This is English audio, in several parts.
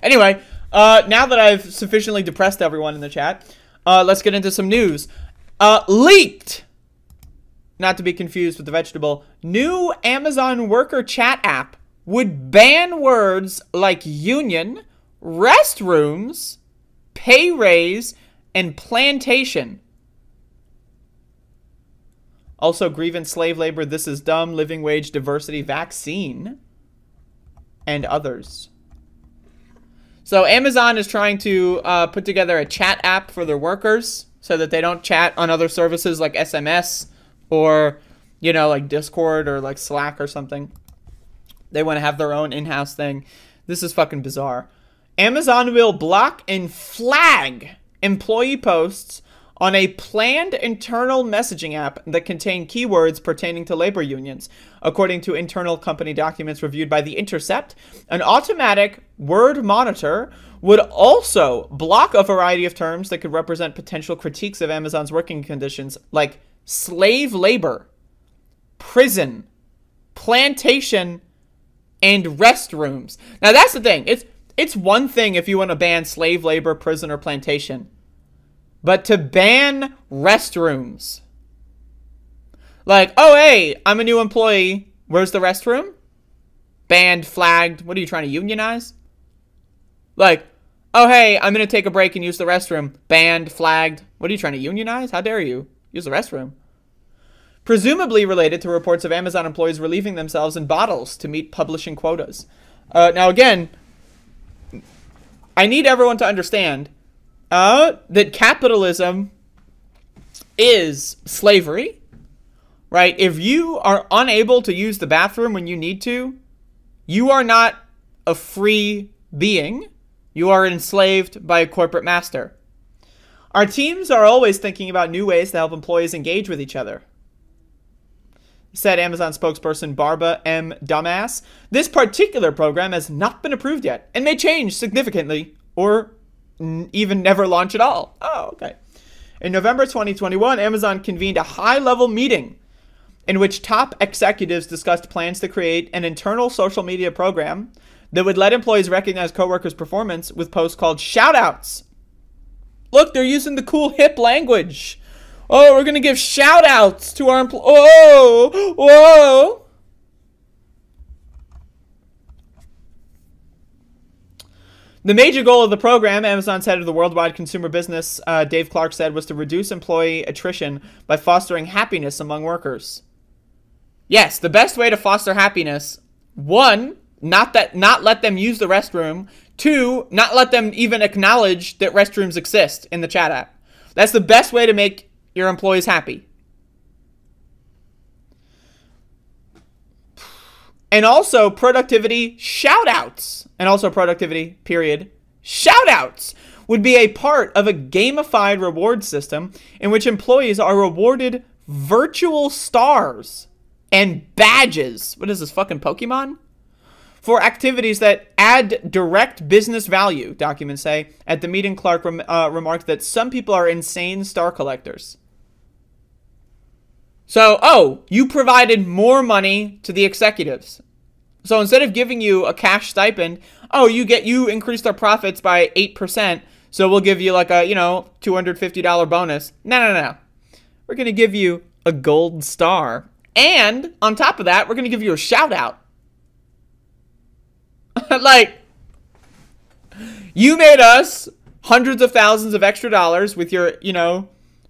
Anyway, now that I've sufficiently depressed everyone in the chat, let's get into some news. Leaked, not to be confused with the vegetable, new Amazon worker chat app would ban words like union, restrooms, pay raise, and plantation. Also, grievance, slave labor, this is dumb, living wage, diversity, vaccine, and others. So Amazon is trying to put together a chat app for their workers so that they don't chat on other services like SMS or, you know, like Discord or like Slack or something. They want to have their own in-house thing. This is fucking bizarre. Amazon will block and flag employee posts on a planned internal messaging app that contain keywords pertaining to labor unions. According to internal company documents reviewed by The Intercept, an automatic word monitor would also block a variety of terms that could represent potential critiques of Amazon's working conditions, like slave labor, prison, plantation, and restrooms. Now that's the thing. It's one thing if you want to ban slave labor, prison, or plantation. But to ban restrooms. Like, oh, hey, I'm a new employee. Where's the restroom? Banned, flagged. What are you trying to unionize? Like, oh, hey, I'm going to take a break and use the restroom. Banned, flagged. What are you trying to unionize? How dare you? Use the restroom. Presumably related to reports of Amazon employees relieving themselves in bottles to meet publishing quotas. Now, again, I need everyone to understand that capitalism is slavery, right? If you are unable to use the bathroom when you need to, you are not a free being. You are enslaved by a corporate master. Our teams are always thinking about new ways to help employees engage with each other, said Amazon spokesperson Barbara M. Dumbass. This particular program has not been approved yet and may change significantly or even never launch at all. Oh, okay. In November 2021, Amazon convened a high-level meeting in which top executives discussed plans to create an internal social media program that would let employees recognize coworkers' performance with posts called shout-outs. Look, they're using the cool hip language. Oh, we're going to give shout-outs to our employees. Oh, whoa. The major goal of the program, Amazon's head of the worldwide consumer business, Dave Clark, said, was to reduce employee attrition by fostering happiness among workers. Yes, the best way to foster happiness, one, not let them use the restroom. Two, not let them even acknowledge that restrooms exist in the chat app. That's the best way to make your employees happy. And also productivity shout-outs. And also productivity, period. Shout-outs would be a part of a gamified reward system in which employees are rewarded virtual stars and badges. What is this, fucking Pokemon? For activities that add direct business value, documents say. At the meeting, Clark remarked that some people are insane star collectors. So, oh, you provided more money to the executives. So instead of giving you a cash stipend, oh, you increased our profits by 8%, so we'll give you like a, $250 bonus. No. We're going to give you a gold star. And on top of that, we're going to give you a shout out. Like, you made us hundreds of thousands of extra dollars with your,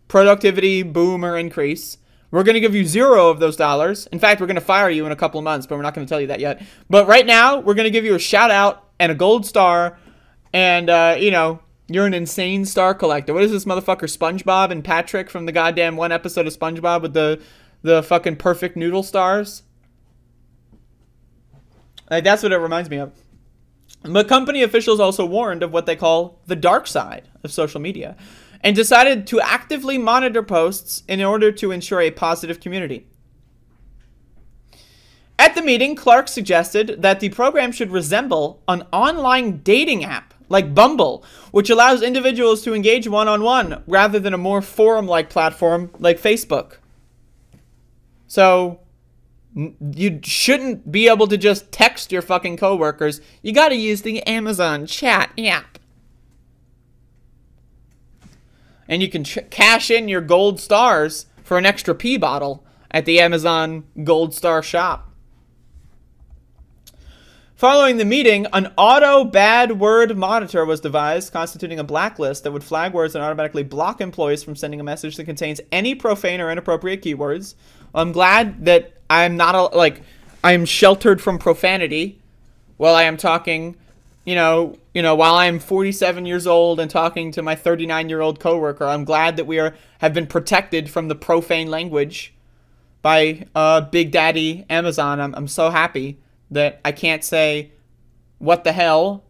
productivity boom or increase. We're going to give you $0 of those dollars. In fact, we're going to fire you in a couple of months, but we're not going to tell you that yet. But right now, we're going to give you a shout out and a gold star. And, you're an insane star collector. What is this motherfucker, SpongeBob and Patrick from the goddamn one episode of SpongeBob with the fucking perfect noodle stars? Like, that's what it reminds me of. But company officials also warned of what they call the dark side of social media and decided to actively monitor posts in order to ensure a positive community. At the meeting, Clark suggested that the program should resemble an online dating app like Bumble, which allows individuals to engage one-on-one rather than a more forum-like platform like Facebook. So, You shouldn't be able to just text your fucking coworkers. You got to use the Amazon chat app. And you can cash in your gold stars for an extra pee bottle at the Amazon Gold Star shop. Following the meeting, an auto bad word monitor was devised, constituting a blacklist that would flag words and automatically block employees from sending a message that contains any profane or inappropriate keywords. I'm glad that I'm not, I'm sheltered from profanity while I am talking, while I'm 47 years old and talking to my 39-year-old coworker. I'm glad that we have been protected from the profane language by Big Daddy Amazon. I'm so happy that I can't say what the hell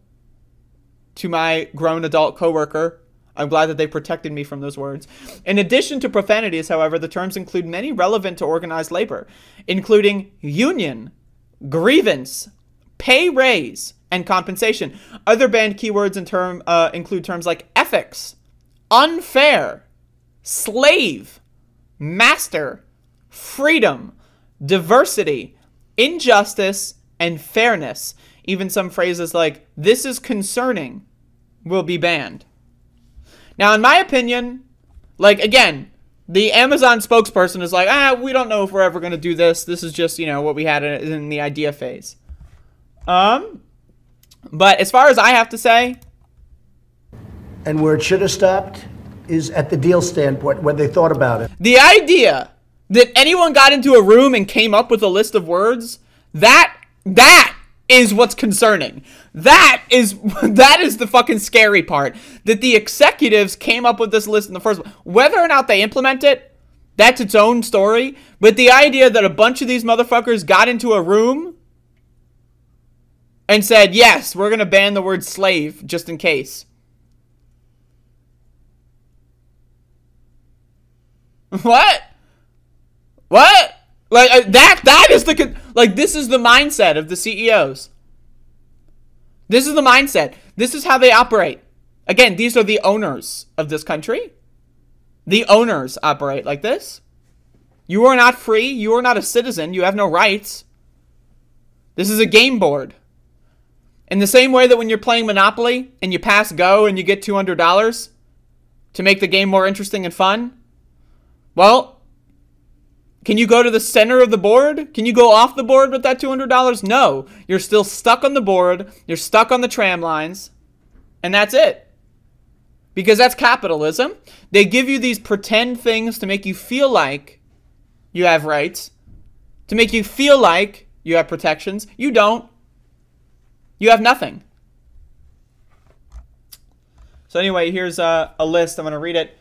to my grown adult coworker. I'm glad that they protected me from those words. In addition to profanities, however, the terms include many relevant to organized labor, including union, grievance, pay raise, and compensation. Other banned keywords include terms like ethics, unfair, slave, master, freedom, diversity, injustice, and fairness. Even some phrases like, this is concerning, will be banned. Now, in my opinion, again, the Amazon spokesperson is like, we don't know if we're ever going to do this. This is just, what we had in the idea phase. But as far as I have to say... And where it should have stopped is at the deal standpoint, when they thought about it. The idea that anyone got into a room and came up with a list of words, that is what's concerning. That is the fucking scary part. That the executives came up with this list in the first place. Whether or not they implement it, that's its own story. But the idea that a bunch of these motherfuckers got into a room and said, yes, we're going to ban the word slave just in case. What? What? That is this is the mindset of the CEOs. This is the mindset. This is how they operate. Again, these are the owners of this country. The owners operate like this. You are not free. You are not a citizen. You have no rights. This is a game board. In the same way that when you're playing Monopoly and you pass go and you get $200 to make the game more interesting and fun, well, can you go to the center of the board? Can you go off the board with that $200? No. You're still stuck on the board. You're stuck on the tram lines. And that's it. Because that's capitalism. They give you these pretend things to make you feel like you have rights. To make you feel like you have protections. You don't. You have nothing. So anyway, here's a list. I'm going to read it.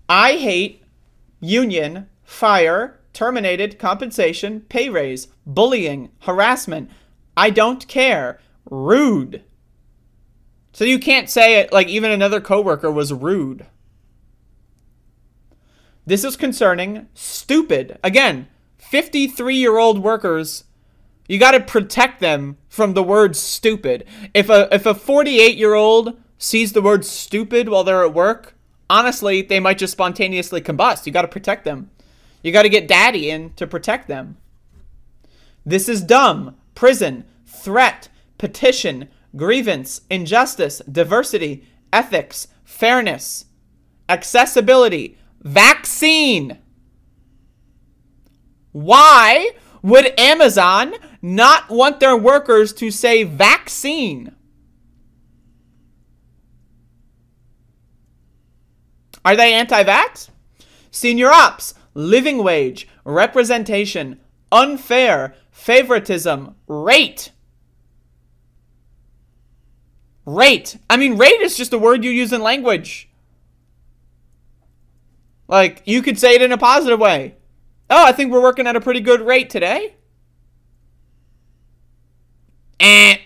I hate, union, fire, terminated, compensation, pay raise, bullying, harassment, I don't care, rude. So you can't say it like even another coworker was rude. This is concerning, stupid. Again, 53-year-old workers, you got to protect them from the word stupid. If a 48-year-old sees the word stupid while they're at work, honestly, they might just spontaneously combust. You got to protect them. You got to get daddy in to protect them. This is dumb, prison, threat, petition, grievance, injustice, diversity, ethics, fairness, accessibility, vaccine. Why would Amazon not want their workers to say vaccine? Are they anti-vax? Senior ops, living wage, representation, unfair, favoritism, rate. Rate. I mean, rate is just a word you use in language. Like, you could say it in a positive way. Oh, I think we're working at a pretty good rate today.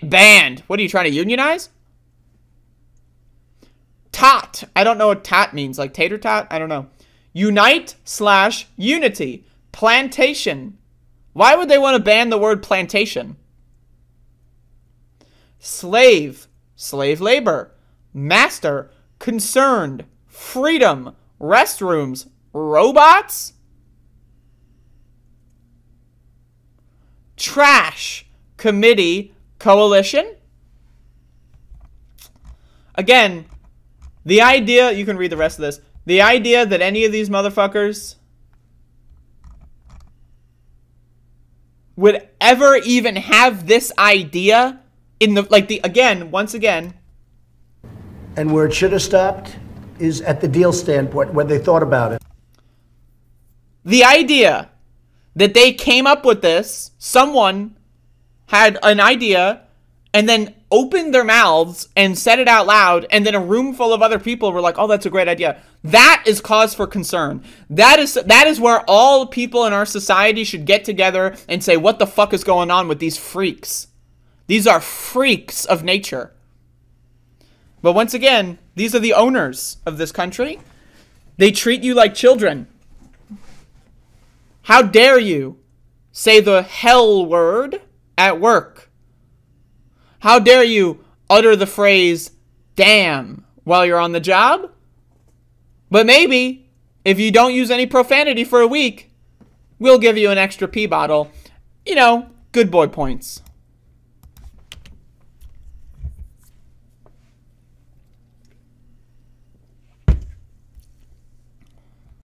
Banned. What are you trying to unionize? Tot. I don't know what tot means. Like tater tot? I don't know. Unite/unity. Plantation. Why would they want to ban the word plantation? Slave. Slave labor. Master. Concerned. Freedom. Restrooms. Robots? trash committee coalition. Again, the idea, you can read the rest of this. The idea that any of these motherfuckers would ever even have this idea in the, like, the, again, once again. And where it should have stopped is at the deal standpoint, where they thought about it. The idea that they came up with this, someone had an idea and then opened their mouths and said it out loud, and then a room full of other people were like, oh, that's a great idea. That is cause for concern. That is where all people in our society should get together and say, what the fuck is going on with these freaks? These are freaks of nature. But once again, these are the owners of this country. They treat you like children. How dare you say the hell word at work? How dare you utter the phrase, damn, while you're on the job? But maybe, if you don't use any profanity for a week, we'll give you an extra pee bottle. You know, good boy points.